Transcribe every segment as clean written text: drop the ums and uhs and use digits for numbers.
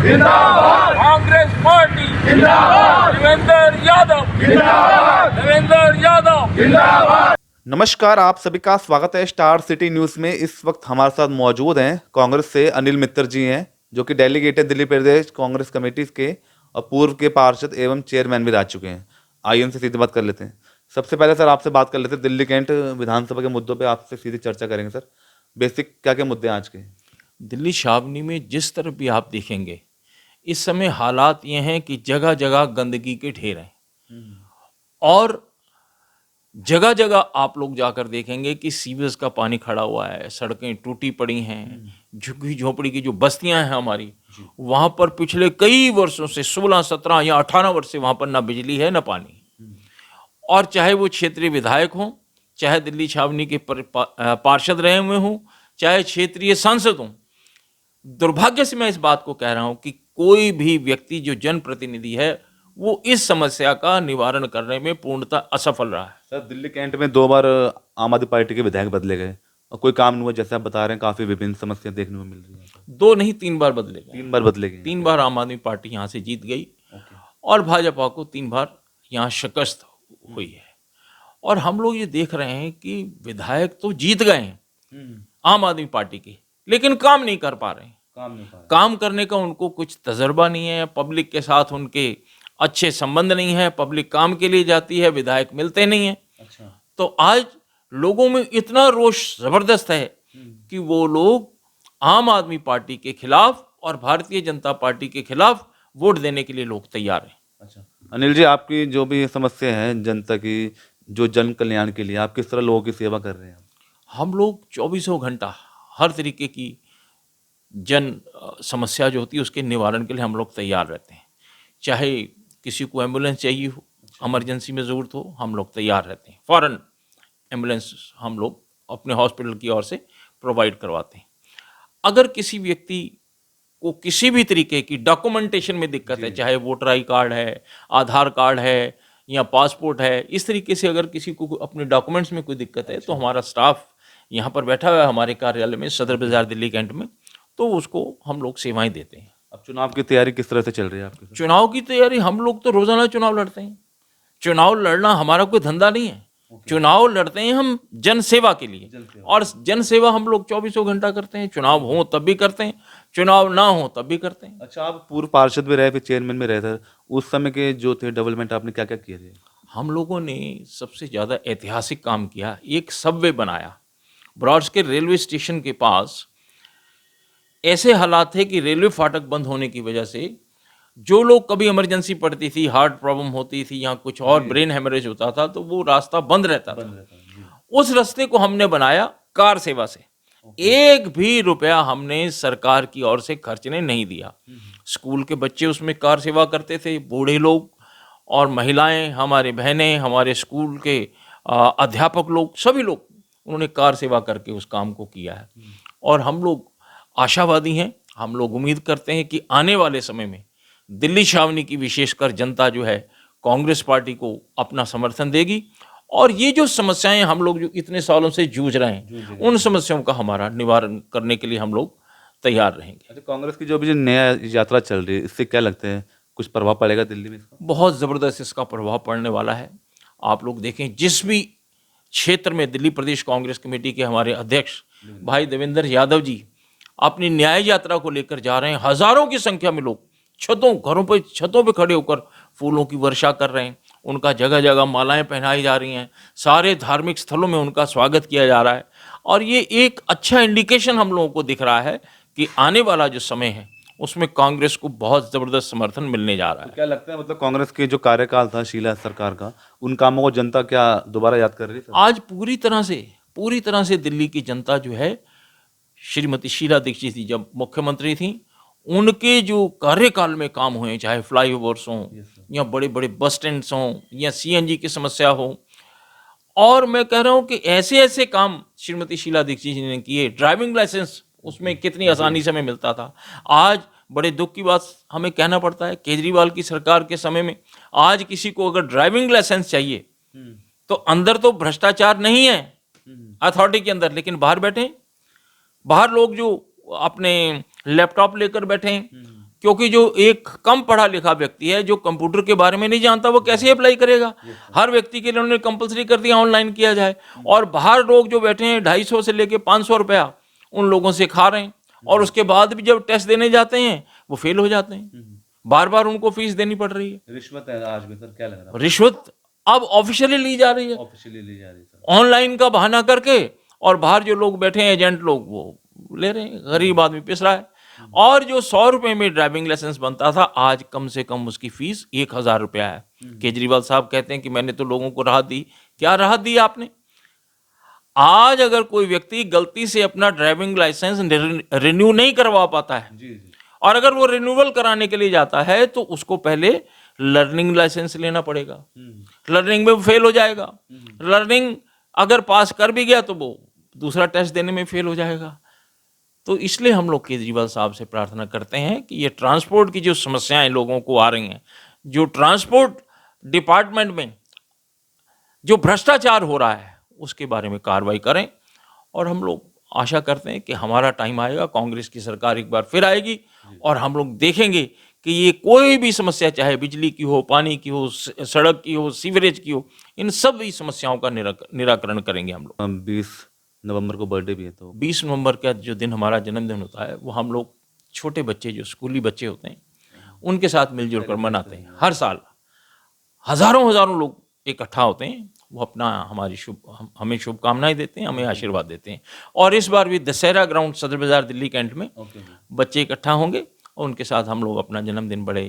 जिंदाबाद, कांग्रेस पार्टी जिंदाबाद, देवेंद्र यादव जिंदाबाद, देवेंद्र यादव जिंदाबाद। नमस्कार, आप सभी का स्वागत है स्टार सिटी न्यूज़ में। इस वक्त हमारे साथ मौजूद हैं कांग्रेस से अनिल मित्तर जी हैं, जो कि डेलीगेट है दिल्ली प्रदेश कांग्रेस कमेटी के और पूर्व के पार्षद एवं चेयरमैन भी रह चुके हैं। आइए उनसे सीधी बात कर लेते हैं। सबसे पहले सर आपसे बात कर लेते हैं दिल्ली कैंट विधानसभा के मुद्दों पे आपसे सीधी चर्चा करेंगे। सर बेसिक क्या क्या मुद्दे हैं आज के? दिल्ली छावनी में जिस तरफ भी आप देखेंगे इस समय हालात ये हैं कि जगह जगह गंदगी के ढेर हैं और जगह जगह आप लोग जाकर देखेंगे कि सीवेज का पानी खड़ा हुआ है, सड़कें टूटी पड़ी हैं, झुग्गी झोपड़ी की जो बस्तियां हैं हमारी, वहाँ पर पिछले कई वर्षों से 16, 17 या 18 वर्ष से वहाँ पर ना बिजली है ना पानी। और चाहे वो क्षेत्रीय विधायक हों, चाहे दिल्ली छावनी के पार्षद रहे हुए हों, चाहे क्षेत्रीय सांसद हों, दुर्भाग्य से मैं इस बात को कह रहा हूं कि कोई भी व्यक्ति जो जनप्रतिनिधि है वो इस समस्या का निवारण करने में पूर्णतः असफल रहा है। सर दिल्ली कैंट में 2 बार आम आदमी पार्टी के विधायक बदले गए और कोई काम नहीं हुआ, जैसे आप बता रहे हैं काफी विभिन्न समस्या देखने को मिल रही है। 2 नहीं 3 बार बदले गए। 3 बार बदले गए। 3 बार आम आदमी पार्टी यहाँ से जीत गई और भाजपा को 3 बार यहाँ शिकस्त हुई है। और हम लोग ये देख रहे हैं कि विधायक तो जीत गए हैं आम आदमी पार्टी के, लेकिन काम नहीं कर पा रहे हैं। काम करने का उनको कुछ तजर्बा नहीं है, पब्लिक के साथ उनके अच्छे संबंध नहीं है, पब्लिक काम के लिए जाती है, विधायक मिलते नहीं है। अच्छा। तो आज लोगों में इतना रोष जबरदस्त है कि वो लोग आम आदमी पार्टी के खिलाफ और भारतीय जनता पार्टी के खिलाफ वोट देने के लिए लोग तैयार हैं। अच्छा अनिल जी, आपकी जो भी समस्या है जनता की, जो जन कल्याण के लिए आप किस तरह लोगों की सेवा कर रहे हैं? हम लोग 24 घंटा हर तरीके की जन समस्या जो होती है उसके निवारण के लिए हम लोग तैयार रहते हैं। चाहे किसी को एम्बुलेंस चाहिए हो, इमरजेंसी में ज़रूरत हो, हम लोग तैयार रहते हैं। फ़ौरन एम्बुलेंस हम लोग अपने हॉस्पिटल की ओर से प्रोवाइड करवाते हैं। अगर किसी व्यक्ति को किसी भी तरीके की डॉक्यूमेंटेशन में दिक्कत है, चाहे वोटर आई कार्ड है, आधार कार्ड है या पासपोर्ट है, इस तरीके से अगर किसी को अपने डॉक्यूमेंट्स में कोई दिक्कत है तो हमारा स्टाफ यहाँ पर बैठा हुआ है हमारे कार्यालय में, सदर बाजार दिल्ली कैंट में, तो उसको हम लोग सेवाएं देते हैं। अब चुनाव की तैयारी किस तरह से चल रही है आपकी? चुनाव की तैयारी हम लोग तो रोजाना चुनाव लड़ते हैं। चुनाव लड़ना हमारा कोई धंधा नहीं है। चुनाव लड़ते हैं हम जन सेवा के लिए और जन सेवा हम लोग 24 घंटा करते हैं। चुनाव हो तब भी करते हैं, चुनाव ना हो तब भी करते हैं। अच्छा, आप पूर्व पार्षद भी रहे, फिर चेयरमैन भी रहे थे, उस समय के जो थे डेवलपमेंट आपने क्या क्या किए थे? हम लोगों ने सबसे ज़्यादा ऐतिहासिक काम किया, एक सबवे बनाया। ब्रॉड्स के रेलवे स्टेशन के पास ऐसे हालात थे कि रेलवे फाटक बंद होने की वजह से जो लोग कभी इमरजेंसी पड़ती थी, हार्ट प्रॉब्लम होती थी या कुछ और ब्रेन हेमरेज होता था, तो वो रास्ता बंद रहता था। उस रास्ते को हमने बनाया कार सेवा से। 1 भी रुपया हमने सरकार की ओर से खर्चने नहीं दिया। स्कूल के बच्चे उसमें कार सेवा करते थे, बूढ़े लोग और महिलाएं, हमारे बहनें, हमारे स्कूल के अध्यापक लोग, सभी लोग उन्होंने कार सेवा करके उस काम को किया है। और हम लोग आशावादी हैं, हम लोग उम्मीद करते हैं कि आने वाले समय में दिल्ली छावनी की विशेषकर जनता जो है कांग्रेस पार्टी को अपना समर्थन देगी और ये जो समस्याएं हम लोग जो इतने सालों से जूझ रहे हैं उन समस्याओं का हमारा निवारण करने के लिए हम लोग तैयार रहेंगे। अच्छा, कांग्रेस की जो भी नया यात्रा चल रही है, इससे क्या लगता है कुछ प्रभाव पड़ेगा दिल्ली में इसका? बहुत ज़बरदस्त इसका प्रभाव पड़ने वाला है। आप लोग देखें, जिस भी क्षेत्र में दिल्ली प्रदेश कांग्रेस कमेटी के हमारे अध्यक्ष भाई देवेंद्र यादव जी अपनी न्याय यात्रा को लेकर जा रहे हैं, हजारों की संख्या में लोग घरों पर छतों पे खड़े होकर फूलों की वर्षा कर रहे हैं, उनका जगह जगह मालाएं पहनाई जा रही हैं, सारे धार्मिक स्थलों में उनका स्वागत किया जा रहा है। और ये एक अच्छा इंडिकेशन हम लोगों को दिख रहा है कि आने वाला जो समय है उसमें कांग्रेस को बहुत ज़बरदस्त समर्थन मिलने जा रहा है। क्या लगता है, मतलब कांग्रेस के जो कार्यकाल था शीला सरकार का, उन कामों को जनता क्या दोबारा याद कर रही है? आज पूरी तरह से दिल्ली की जनता जो है, श्रीमती शीला दीक्षित जी जब मुख्यमंत्री थी, उनके जो कार्यकाल में काम हुए, चाहे फ्लाईओवर्स हों या बड़े बड़े बस स्टैंड्स हों या सीएनजी की समस्या हो, और मैं कह रहा हूँ कि ऐसे ऐसे काम श्रीमती शीला दीक्षित जी ने किए। ड्राइविंग लाइसेंस उसमें कितनी आसानी से हमें मिलता था, आज बड़े दुख की बात हमें कहना पड़ता है, केजरीवाल की सरकार के समय में आज किसी को अगर ड्राइविंग लाइसेंस चाहिए तो अंदर तो भ्रष्टाचार नहीं है अथॉरिटी के अंदर, लेकिन बाहर बैठे, बाहर लोग जो अपने लैपटॉप लेकर बैठे हैं, क्योंकि जो एक कम पढ़ा लिखा व्यक्ति है, जो कंप्यूटर के बारे में नहीं जानता, वो कैसे अप्लाई करेगा। हर व्यक्ति के लिए उन्होंने कंपलसरी कर दिया ऑनलाइन किया जाए, और बाहर लोग जो बैठे हैं 250 से लेके 500 रुपया उन लोगों से खा रहे हैं, और उसके बाद भी जब टेस्ट देने जाते हैं वो फेल हो जाते हैं, बार बार उनको फीस देनी पड़ रही है। रिश्वत है आज भी सर, क्या लग रहा है? रिश्वत अब ऑफिशियली ली जा रही है, ऑफिशियली ली जा रही है सर। ऑनलाइन का बहाना करके, और बाहर जो लोग बैठे हैं एजेंट लोग वो ले रहे हैं, गरीब आदमी पिस रहा है। और जो 100 रुपए में ड्राइविंग लाइसेंस बनता था, आज कम से कम उसकी फीस 1000 रुपया है। केजरीवाल साहब कहते हैं कि मैंने तो लोगों को राहत दी। क्या राहत दी आपने? आज अगर कोई व्यक्ति गलती से अपना ड्राइविंग लाइसेंस रिन्यू नहीं करवा पाता है, जी जी। और अगर वो रिन्यूअल कराने के लिए जाता है, तो उसको पहले लर्निंग लाइसेंस लेना पड़ेगा। लर्निंग में वो फेल हो जाएगा। लर्निंग अगर पास कर भी गया तो वो दूसरा टेस्ट देने में फेल हो जाएगा। तो इसलिए हम लोग केजरीवाल साहब से प्रार्थना करते हैं कि ये ट्रांसपोर्ट की जो समस्याएं लोगों को आ रही हैं, जो ट्रांसपोर्ट डिपार्टमेंट में जो भ्रष्टाचार हो रहा है, उसके बारे में कार्रवाई करें। और हम लोग आशा करते हैं कि हमारा टाइम आएगा, कांग्रेस की सरकार एक बार फिर आएगी, और हम लोग देखेंगे कि ये कोई भी समस्या, चाहे बिजली की हो, पानी की हो, सड़क की हो, सीवरेज की हो, इन सभी समस्याओं का निराकरण करेंगे हम लोग। 20 नवंबर को बर्थडे भी है, तो 20 नवंबर का जो दिन हमारा जन्मदिन होता है, वो हम लोग छोटे बच्चे, जो स्कूली बच्चे होते हैं, उनके साथ मिलजुल कर मनाते हैं। हर साल हजारों हजारों लोग इकट्ठा होते हैं, वो अपना हमें शुभकामनाएं देते हैं, हमें आशीर्वाद देते हैं। और इस बार भी दशहरा ग्राउंड सदर बाजार दिल्ली कैंट में बच्चे इकट्ठा होंगे, और उनके साथ हम लोग अपना जन्मदिन बड़े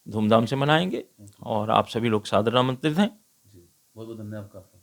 धूमधाम से मनाएंगे, और आप सभी लोग सादर आमंत्रित हैं। बहुत बहुत धन्यवाद आपका।